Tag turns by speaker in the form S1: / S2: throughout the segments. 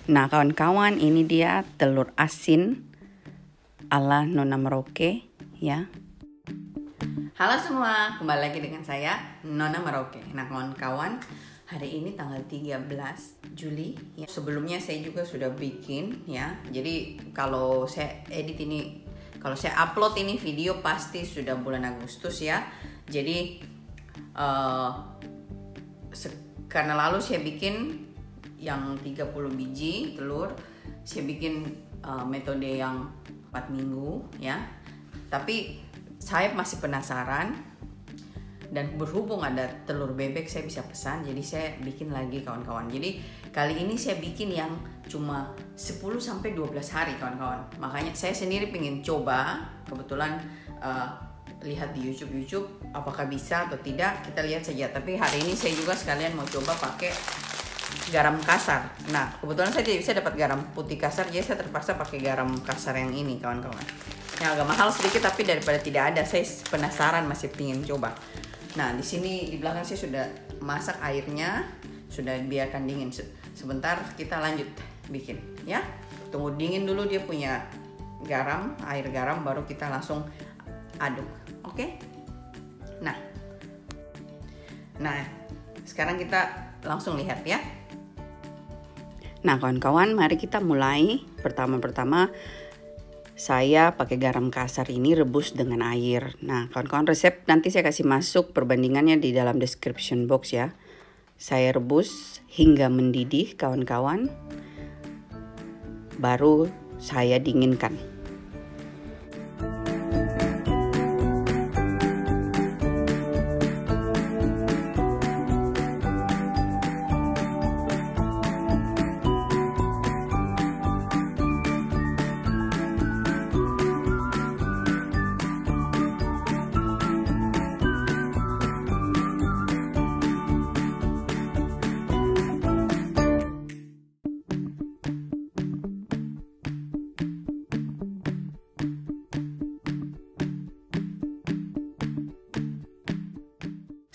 S1: Nah kawan-kawan, ini dia telur asin ala Nona Merauke ya. Halo semua, kembali lagi dengan saya Nona Merauke. Nah kawan-kawan, hari ini tanggal 13 Juli ya. Sebelumnya saya juga sudah bikin ya. Jadi kalau saya edit ini, kalau saya upload ini video pasti sudah bulan Agustus ya. Jadi karena lalu saya bikin yang 30 biji telur, saya bikin metode yang 4 minggu ya. Tapi saya masih penasaran, dan berhubung ada telur bebek saya bisa pesan, jadi saya bikin lagi kawan-kawan. Jadi kali ini saya bikin yang cuma 10-12 hari kawan-kawan. Makanya saya sendiri pengen coba, kebetulan lihat di YouTube apakah bisa atau tidak, kita lihat saja. Tapi hari ini saya juga sekalian mau coba pakai garam kasar. Nah kebetulan saya tidak bisa dapat garam putih kasar, jadi saya terpaksa pakai garam kasar yang ini kawan-kawan. Yang agak mahal sedikit, tapi daripada tidak ada, saya penasaran, masih ingin coba. Nah di sini di belakang saya sudah masak airnya, sudah biarkan dingin. Sebentar kita lanjut bikin ya. Tunggu dingin dulu dia punya garam, air garam, baru kita langsung aduk. Oke? Nah sekarang kita langsung lihat ya. Nah kawan-kawan, mari kita mulai. Pertama-pertama saya pakai garam kasar ini rebus dengan air. Nah kawan-kawan, resep nanti saya kasih masuk perbandingannya di dalam description box ya. Saya rebus hingga mendidih kawan-kawan, baru saya dinginkan.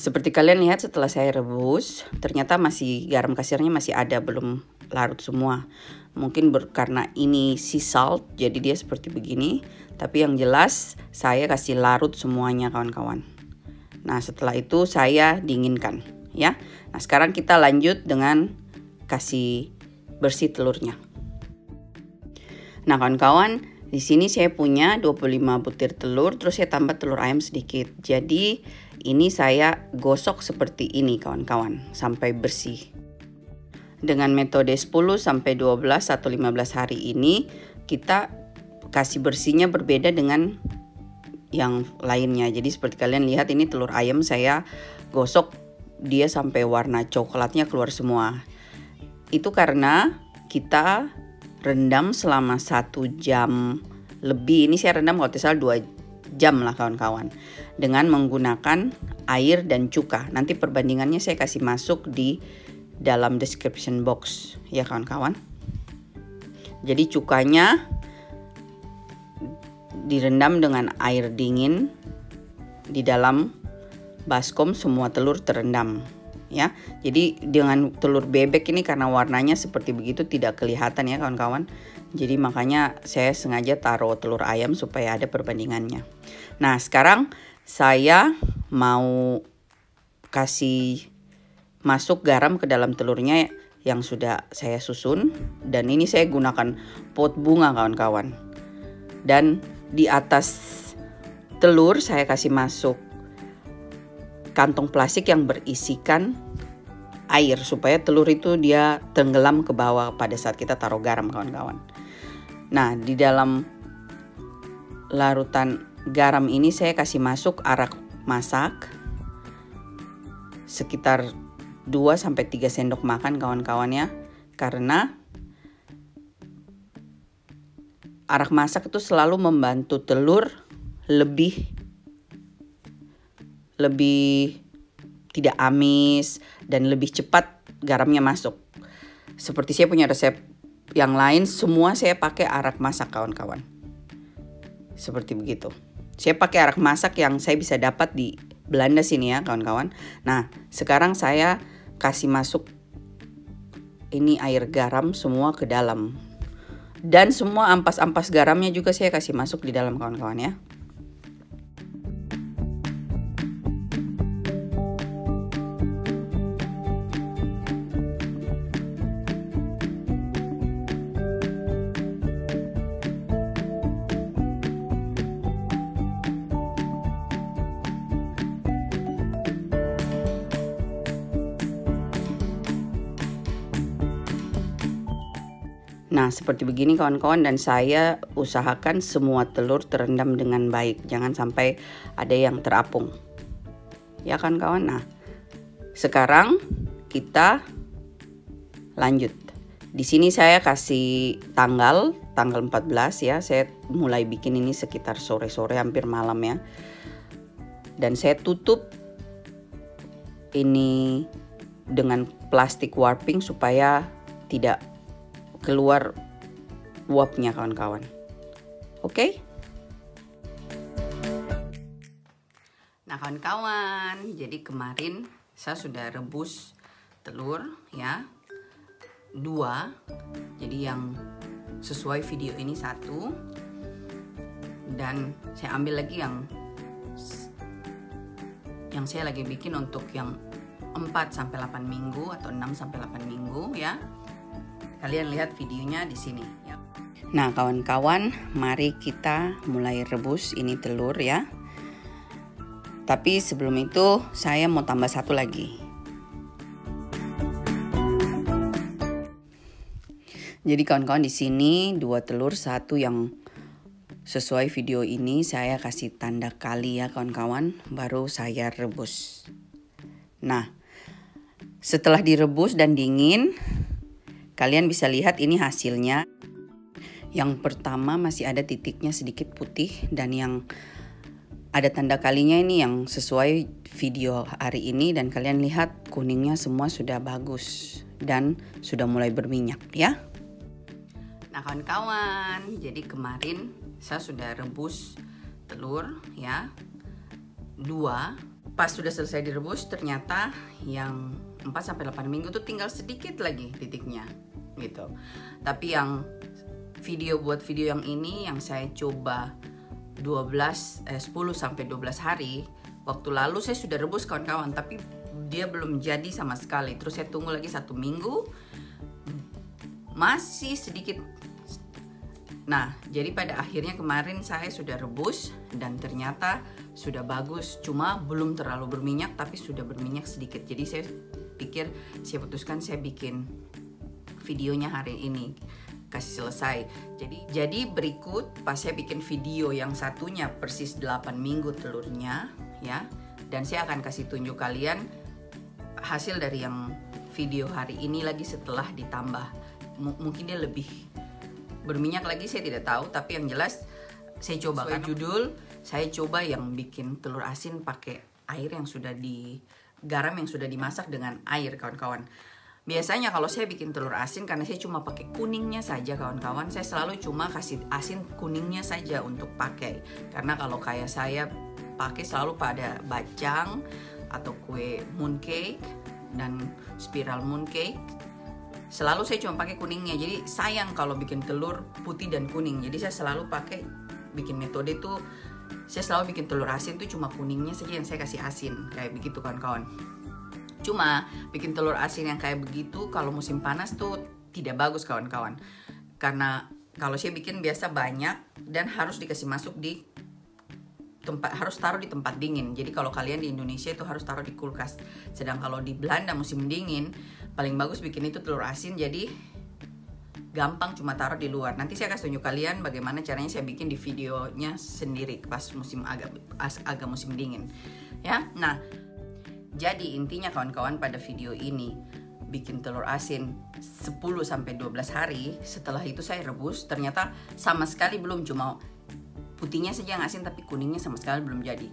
S1: Seperti kalian lihat, setelah saya rebus, ternyata masih garam kasirnya masih ada, belum larut semua. Mungkin karena ini sea salt, jadi dia seperti begini. Tapi yang jelas saya kasih larut semuanya kawan-kawan. Nah setelah itu saya dinginkan ya. Nah sekarang kita lanjut dengan kasih bersih telurnya. Nah kawan-kawan, di sini saya punya 25 butir telur, terus saya tambah telur ayam sedikit. Jadi ini saya gosok seperti ini kawan-kawan sampai bersih. Dengan metode 10-12 atau 15 hari ini kita kasih bersihnya berbeda dengan yang lainnya. Jadi seperti kalian lihat, ini telur ayam saya gosok dia sampai warna coklatnya keluar semua. Itu karena kita rendam selama 1 jam lebih. Ini saya rendam kalau tidak salah 2 jam lah kawan-kawan, dengan menggunakan air dan cuka. Nanti perbandingannya saya kasih masuk di dalam description box ya kawan-kawan. Jadi cukanya direndam dengan air dingin di dalam baskom, semua telur terendam ya. Jadi dengan telur bebek ini karena warnanya seperti begitu tidak kelihatan ya kawan-kawan. Jadi makanya saya sengaja taruh telur ayam supaya ada perbandingannya. Nah sekarang saya mau kasih masuk garam ke dalam telurnya yang sudah saya susun. Dan ini saya gunakan pot bunga kawan-kawan. Dan di atas telur saya kasih masuk kantong plastik yang berisikan air, supaya telur itu dia tenggelam ke bawah pada saat kita taruh garam kawan-kawan. Nah di dalam larutan garam ini saya kasih masuk arak masak sekitar 2-3 sendok makan kawan-kawan ya. Karena arak masak itu selalu membantu telur lebih tidak amis dan lebih cepat garamnya masuk. Seperti saya punya resep yang lain, semua saya pakai arak masak kawan-kawan. Seperti begitu. Saya pakai arak masak yang saya bisa dapat di Belanda sini ya kawan-kawan. Nah sekarang saya kasih masuk ini air garam semua ke dalam. Dan semua ampas-ampas garamnya juga saya kasih masuk di dalam kawan-kawan ya. Nah, seperti begini kawan-kawan, dan saya usahakan semua telur terendam dengan baik. Jangan sampai ada yang terapung. Ya kan kawan? Nah, sekarang kita lanjut. Di sini saya kasih tanggal 14 ya. Saya mulai bikin ini sekitar sore-sore hampir malam ya. Dan saya tutup ini dengan plastik warping supaya tidak keluar uapnya kawan-kawan. Oke? Nah kawan-kawan, jadi kemarin saya sudah rebus telur ya, 2. Jadi yang sesuai video ini 1. Dan saya ambil lagi yang saya lagi bikin untuk yang 4-8 minggu atau 6-8 minggu ya. Kalian lihat videonya di sini ya. Nah kawan-kawan, mari kita mulai rebus ini telur ya. Tapi sebelum itu saya mau tambah satu lagi. Jadi kawan-kawan, di sini 2 telur, 1 yang sesuai video ini saya kasih tanda kali ya kawan-kawan, baru saya rebus. Nah, setelah direbus dan dingin, kalian bisa lihat ini hasilnya. Yang pertama masih ada titiknya sedikit putih, dan yang ada tanda kalinya ini yang sesuai video hari ini, dan kalian lihat kuningnya semua sudah bagus dan sudah mulai berminyak ya. Nah kawan-kawan, jadi kemarin saya sudah rebus telur ya, 2. Pas sudah selesai direbus ternyata yang 4-8 minggu tuh tinggal sedikit lagi titiknya gitu. Tapi yang buat video yang ini yang saya coba 10-12 hari, waktu lalu saya sudah rebus kawan-kawan, tapi dia belum jadi sama sekali. Terus saya tunggu lagi 1 minggu, masih sedikit. Nah, jadi pada akhirnya kemarin saya sudah rebus dan ternyata sudah bagus, cuma belum terlalu berminyak tapi sudah berminyak sedikit. Jadi saya putuskan saya bikin videonya hari ini kasih selesai. Jadi berikut pas saya bikin video yang satunya persis 8 minggu telurnya ya, dan saya akan kasih tunjuk kalian hasil dari yang video hari ini lagi setelah ditambah. Mungkin dia lebih berminyak lagi, saya tidak tahu, tapi yang jelas saya coba kan judul, saya coba yang bikin telur asin pakai air yang sudah garam yang sudah dimasak dengan air kawan-kawan. Biasanya kalau saya bikin telur asin, karena saya cuma pakai kuningnya saja kawan-kawan, saya selalu cuma kasih asin kuningnya saja untuk pakai. Karena kalau kayak saya pakai selalu pada bacang atau kue mooncake dan spiral mooncake, selalu saya cuma pakai kuningnya. Jadi sayang kalau bikin telur putih dan kuning. Jadi saya selalu pakai bikin metode itu, saya selalu bikin telur asin tuh cuma kuningnya saja yang saya kasih asin, kayak begitu kawan-kawan. Cuma bikin telur asin yang kayak begitu kalau musim panas tuh tidak bagus kawan-kawan. Karena kalau saya bikin biasa banyak dan harus dikasih masuk di tempat, harus taruh di tempat dingin. Jadi kalau kalian di Indonesia itu harus taruh di kulkas. Sedang kalau di Belanda musim dingin, paling bagus bikin itu telur asin, jadi gampang cuma taruh di luar. Nanti saya kasih tunjuk kalian bagaimana caranya saya bikin di videonya sendiri pas musim agak musim dingin. Ya, nah. Jadi intinya kawan-kawan, pada video ini bikin telur asin 10-12 hari. Setelah itu saya rebus, ternyata sama sekali belum, cuma putihnya saja yang asin tapi kuningnya sama sekali belum jadi.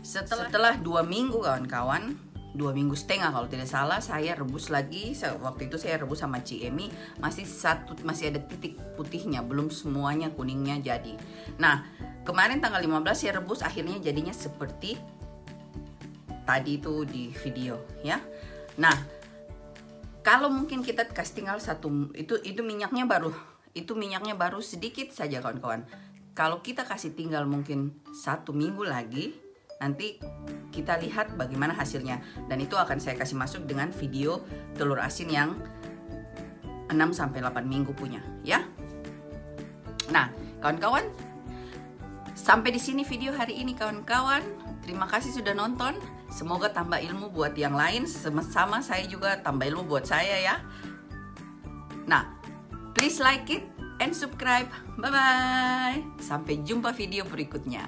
S1: Setelah 2 minggu kawan-kawan, 2,5 minggu kalau tidak salah, saya rebus lagi. Waktu itu saya rebus sama Ciemi, masih ada titik putihnya, belum semuanya kuningnya jadi. Nah, kemarin tanggal 15 saya rebus, akhirnya jadinya seperti tadi itu di video ya. Nah, Kalau mungkin kita kasih tinggal itu minyaknya baru sedikit saja kawan-kawan. Kalau kita kasih tinggal mungkin 1 minggu lagi, nanti kita lihat bagaimana hasilnya. Dan itu akan saya kasih masuk dengan video telur asin yang 6-8 minggu punya, ya. Nah, kawan-kawan, sampai di sini video hari ini kawan-kawan. Terima kasih sudah nonton. Semoga tambah ilmu buat yang lain, sama saya juga tambah ilmu buat saya ya. Nah, please like it and subscribe. Bye-bye. Sampai jumpa video berikutnya.